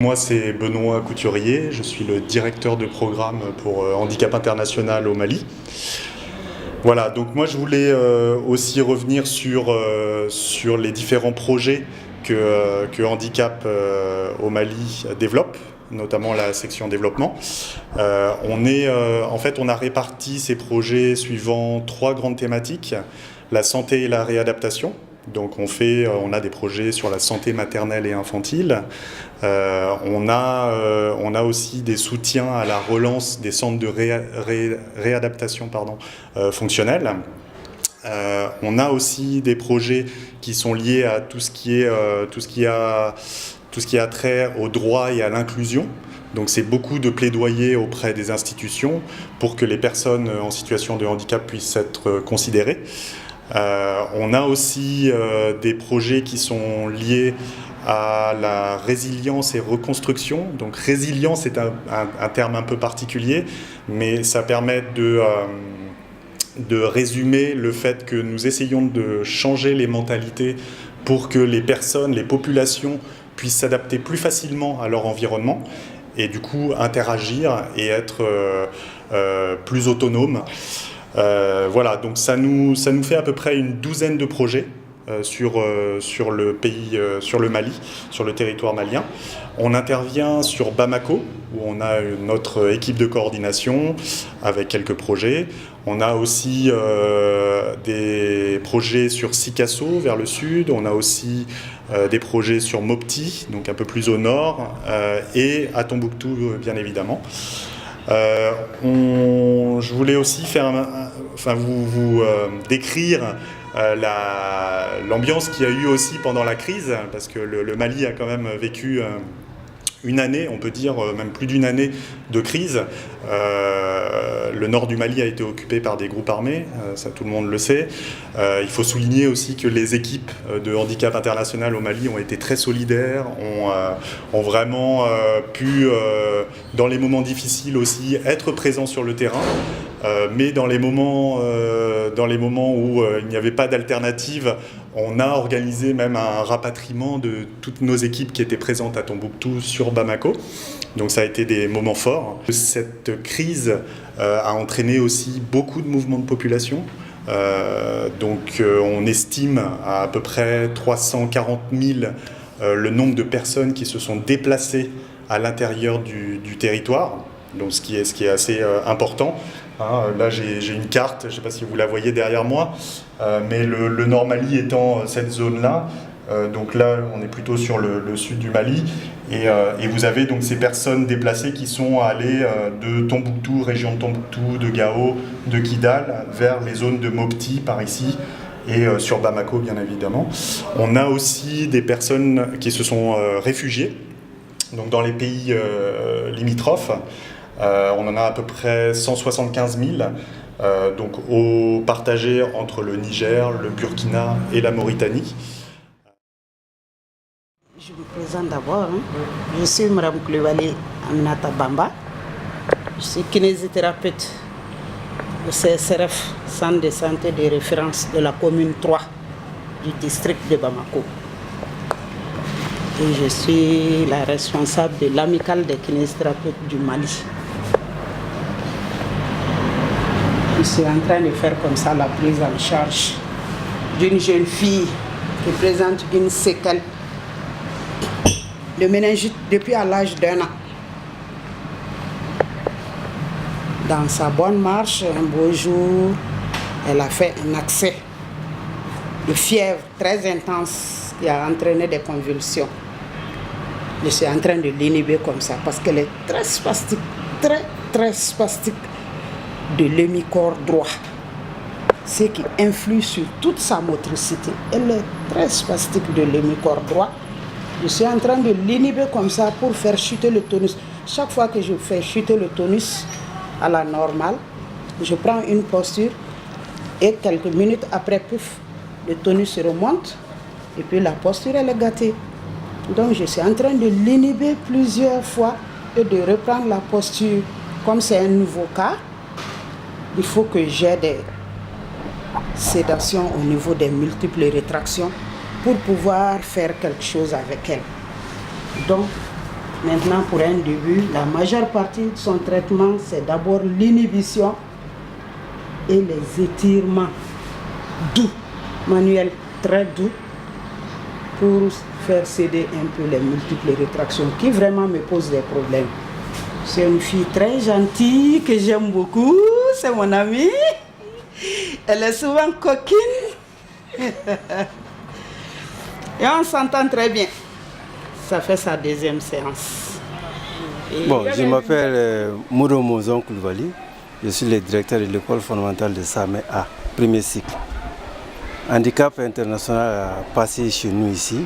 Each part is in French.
Moi, c'est Benoît Couturier, je suis le directeur de programme pour Handicap International au Mali. Voilà, donc moi je voulais aussi revenir sur les différents projets que Handicap au Mali développe, notamment la section développement. En fait, on a réparti ces projets suivant 3 grandes thématiques: la santé et la réadaptation. Donc on a des projets sur la santé maternelle et infantile. On a aussi des soutiens à la relance des centres de réadaptation fonctionnelle. On a aussi des projets qui sont liés à tout ce qui a trait au droit et à l'inclusion. Donc c'est beaucoup de plaidoyer auprès des institutions pour que les personnes en situation de handicap puissent être considérées. On a aussi des projets qui sont liés à la résilience et reconstruction. Donc résilience est un terme un peu particulier, mais ça permet de résumer le fait que nous essayons de changer les mentalités pour que les personnes, les populations puissent s'adapter plus facilement à leur environnement et du coup interagir et être plus autonomes. Voilà, donc ça nous fait à peu près une douzaine de projets sur le pays, sur le Mali, sur le territoire malien. On intervient sur Bamako, où on a notre équipe de coordination avec quelques projets. On a aussi des projets sur Sikasso, vers le sud. On a aussi des projets sur Mopti, donc un peu plus au nord, et à Tombouctou, bien évidemment. Je voulais aussi vous décrire l'ambiance qu'il y a eu aussi pendant la crise, parce que le Mali a quand même vécu une année, on peut dire même plus d'une année de crise. Le nord du Mali a été occupé par des groupes armés, ça tout le monde le sait. Il faut souligner aussi que les équipes de Handicap International au Mali ont été très solidaires, ont vraiment pu, dans les moments difficiles aussi, être présents sur le terrain. Mais dans les moments où il n'y avait pas d'alternative, on a organisé même un rapatriement de toutes nos équipes qui étaient présentes à Tombouctou sur Bamako. Donc ça a été des moments forts. Cette crise a entraîné aussi beaucoup de mouvements de population. On estime à peu près 340 000 le nombre de personnes qui se sont déplacées à l'intérieur du territoire. Donc ce qui est assez important. Là j'ai une carte, je ne sais pas si vous la voyez derrière moi, mais le Nord Mali étant cette zone-là, donc là on est plutôt sur le sud du Mali, et vous avez donc ces personnes déplacées qui sont allées de Tombouctou, région de Tombouctou, de Gao, de Kidal, vers les zones de Mopti par ici, et sur Bamako bien évidemment. On a aussi des personnes qui se sont réfugiées donc dans les pays limitrophes. On en a à peu près 175 000, partagés entre le Niger, le Burkina et la Mauritanie. Je me présente d'abord. Je suis Mme Koulibaly Aminata Bamba. Je suis kinésithérapeute au CSRF, Centre de santé de référence de la commune 3 du district de Bamako. Et je suis la responsable de l'amicale des kinésithérapeutes du Mali. Je suis en train de faire comme ça la prise en charge d'une jeune fille qui présente une séquelle de méningite depuis à l'âge d'1 an. Dans sa bonne marche, un beau jour, elle a fait un accès de fièvre très intense qui a entraîné des convulsions. Je suis en train de l'inhiber comme ça parce qu'elle est très spastique, très spastique de l'hémicorps droit, ce qui influe sur toute sa motricité. Elle est très spastique de l'hémicorps droit. Je suis en train de l'inhiber comme ça pour faire chuter le tonus. Chaque fois que je fais chuter le tonus à la normale, je prends une posture et quelques minutes après, pouf, le tonus remonte et puis la posture elle est gâtée. Donc je suis en train de l'inhiber plusieurs fois et de reprendre la posture. Comme c'est un nouveau cas, il faut que j'ai des sédations au niveau des multiples rétractions pour pouvoir faire quelque chose avec elle. Donc, Maintenant, pour un début, la majeure partie de son traitement, c'est d'abord l'inhibition et les étirements doux, manuels très doux, pour faire céder un peu les multiples rétractions qui vraiment me posent des problèmes. C'est une fille très gentille que j'aime beaucoup, c'est mon amie. Elle est souvent coquine. Et on s'entend très bien. Ça fait sa deuxième séance. Bon, je m'appelle Mouro Mozon Koulibaly. Je suis le directeur de l'école fondamentale de Samé A, premier cycle. Handicap International a passé chez nous ici.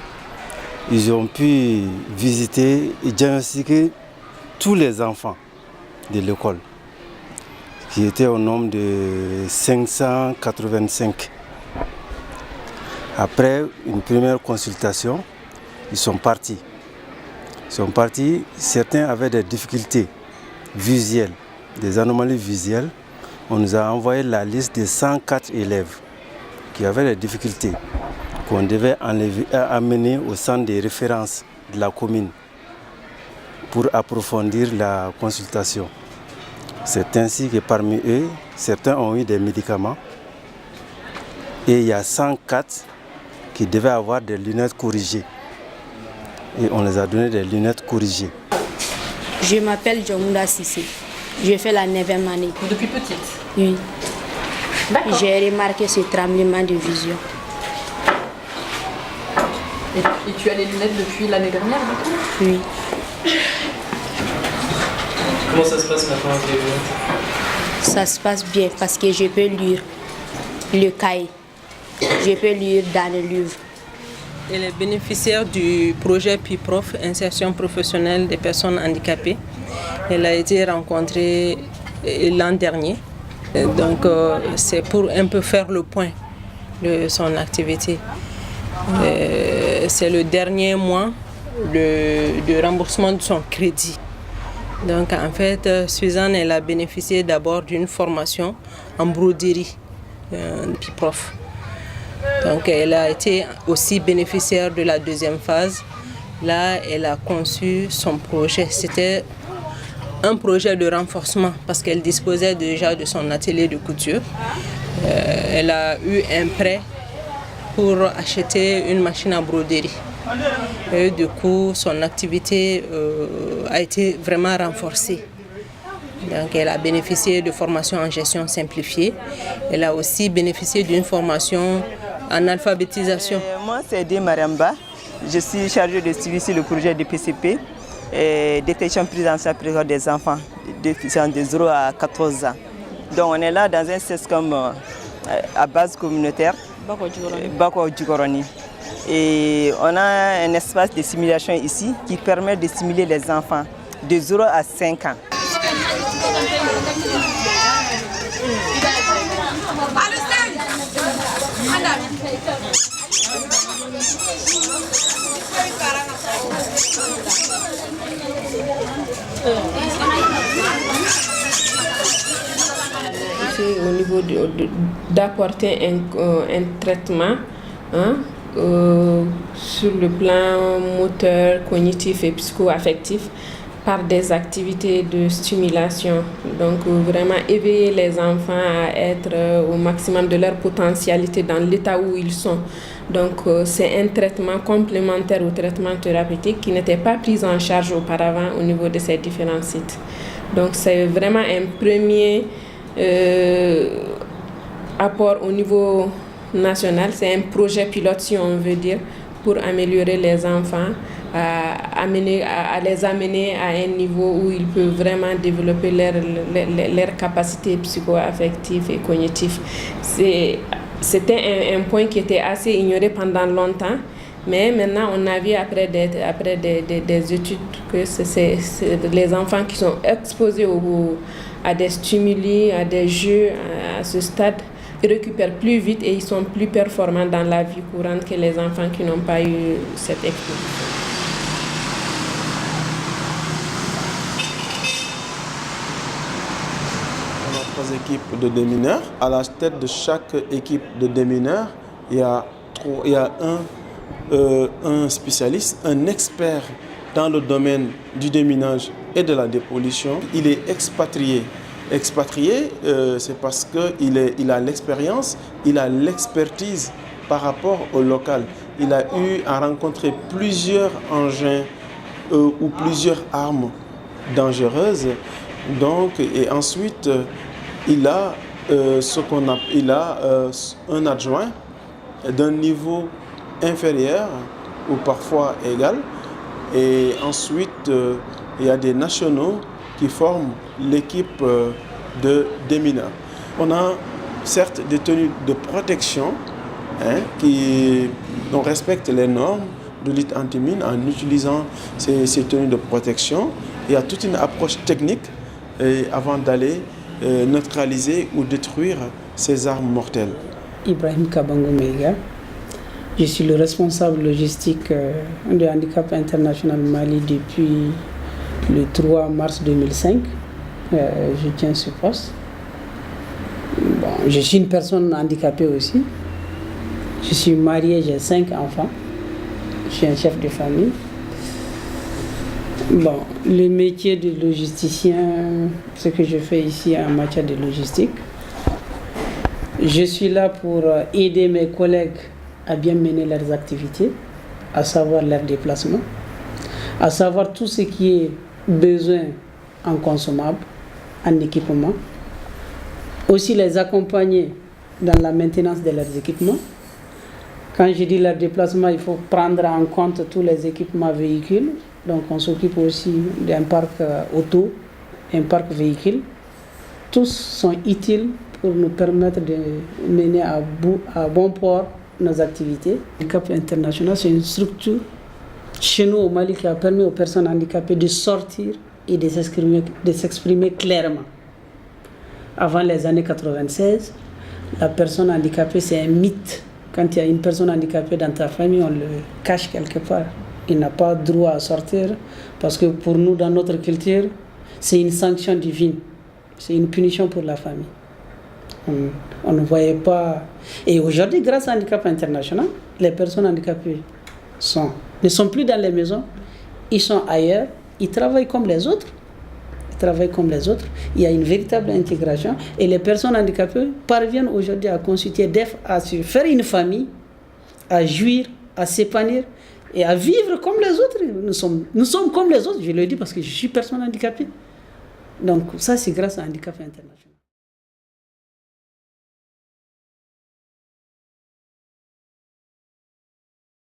Ils ont pu visiter et diagnostiquer tous les enfants de l'école, qui étaient au nombre de 585. Après une première consultation, ils sont partis. Certains avaient des difficultés visuelles, des anomalies visuelles. On nous a envoyé la liste de 104 élèves qui avaient des difficultés, qu'on devait amener au centre de référence de la commune pour approfondir la consultation. C'est ainsi que parmi eux, certains ont eu des médicaments et il y a 104 qui devaient avoir des lunettes corrigées. Et on les a donné des lunettes corrigées. Je m'appelle Djomounda Sissé. Je fais la 9e année. Depuis petite? Oui. D'accord. J'ai remarqué ce tremblement de vision. Et tu as les lunettes depuis l'année dernière, du coup? Oui. Comment ça se passe maintenant avec les lunettes? Ça se passe bien parce que je peux lire le cahier. Je peux lire dans le livre. Elle est bénéficiaire du projet PIPROF, Insertion professionnelle des personnes handicapées. Elle a été rencontrée l'an dernier. Donc c'est pour un peu faire le point de son activité. C'est le dernier mois de remboursement de son crédit. Donc en fait, Suzanne, elle a bénéficié d'abord d'une formation en broderie, PIPROF. Donc elle a été aussi bénéficiaire de la deuxième phase. Là, elle a conçu son projet. C'était un projet de renforcement parce qu'elle disposait déjà de son atelier de couture. Elle a eu un prêt pour acheter une machine à broderie. Et du coup, son activité a été vraiment renforcée. Donc, elle a bénéficié de formations en gestion simplifiée. Elle a aussi bénéficié d'une formation en alphabétisation. Moi, c'est Dé Mariamba. Je suis chargée de suivi sur le projet de PCP, détection prise en charge précoce des enfants de 0 à 14 ans. Donc, on est là dans un CESCOM à base communautaire, Bako Djigoroni. Et on a un espace de simulation ici qui permet de simuler les enfants de 0 à 5 ans. Au niveau d'apporter un traitement sur le plan moteur, cognitif et psycho-affectif par des activités de stimulation. Donc vraiment éveiller les enfants à être au maximum de leur potentialité dans l'état où ils sont. Donc c'est un traitement complémentaire au traitement thérapeutique qui n'était pas pris en charge auparavant au niveau de ces différents sites. Donc c'est vraiment un premier apport au niveau national. C'est un projet pilote, si on veut dire, pour améliorer les enfants, à les amener à un niveau où ils peuvent vraiment développer leurs capacités psycho-affectives et cognitives. C'était un point qui était assez ignoré pendant longtemps, mais maintenant on a vu après des études que c'est les enfants qui sont exposés à des stimuli, à des jeux à ce stade, ils récupèrent plus vite et ils sont plus performants dans la vie courante que les enfants qui n'ont pas eu cette exposition. On a 3 équipes de démineurs. À la tête de chaque équipe de démineurs, il y a un spécialiste, un expert dans le domaine du déminage et de la dépollution. Il est expatrié. Expatrié, c'est parce qu'il a l'expérience, il a l'expertise par rapport au local. Il a eu à rencontrer plusieurs engins ou plusieurs armes dangereuses. Donc, et ensuite, il a un adjoint d'un niveau inférieur ou parfois égal. Et ensuite, il y a des nationaux qui forment l'équipe de démineurs. On a certes des tenues de protection on respecte les normes de lutte anti-mine en utilisant ces tenues de protection. Il y a toute une approche technique avant d'aller neutraliser ou détruire ces armes mortelles. Ibrahim Kabango Mega, je suis le responsable logistique de Handicap International Mali depuis le 3 mars 2005. Je tiens ce poste. Bon, je suis une personne handicapée aussi. Je suis marié, j'ai 5 enfants. Je suis un chef de famille. Bon, le métier de logisticien, ce que je fais ici en matière de logistique. Je suis là pour aider mes collègues à bien mener leurs activités, à savoir leurs déplacements, à savoir tout ce qui est besoin en consommable, en équipement. Aussi les accompagner dans la maintenance de leurs équipements. Quand je dis leur déplacement, il faut prendre en compte tous les équipements véhicules. Donc on s'occupe aussi d'un parc auto, un parc véhicule. Tous sont utiles pour nous permettre de mener à bon port nos activités. Handicap International, c'est une structure chez nous au Mali qui a permis aux personnes handicapées de sortir et de s'exprimer clairement. Avant les années 96, la personne handicapée, c'est un mythe. Quand il y a une personne handicapée dans ta famille, on le cache quelque part. Il n'a pas droit à sortir parce que pour nous, dans notre culture, c'est une sanction divine. C'est une punition pour la famille. On ne voyait pas. Et aujourd'hui, grâce à Handicap International, les personnes handicapées ne sont plus dans les maisons, ils sont ailleurs, ils travaillent comme les autres. Il y a une véritable intégration et les personnes handicapées parviennent aujourd'hui à constituer, à se faire une famille, à jouir, à s'épanouir et à vivre comme les autres. Nous sommes comme les autres, je le dis parce que je suis personne handicapée. Donc ça, c'est grâce à Handicap International.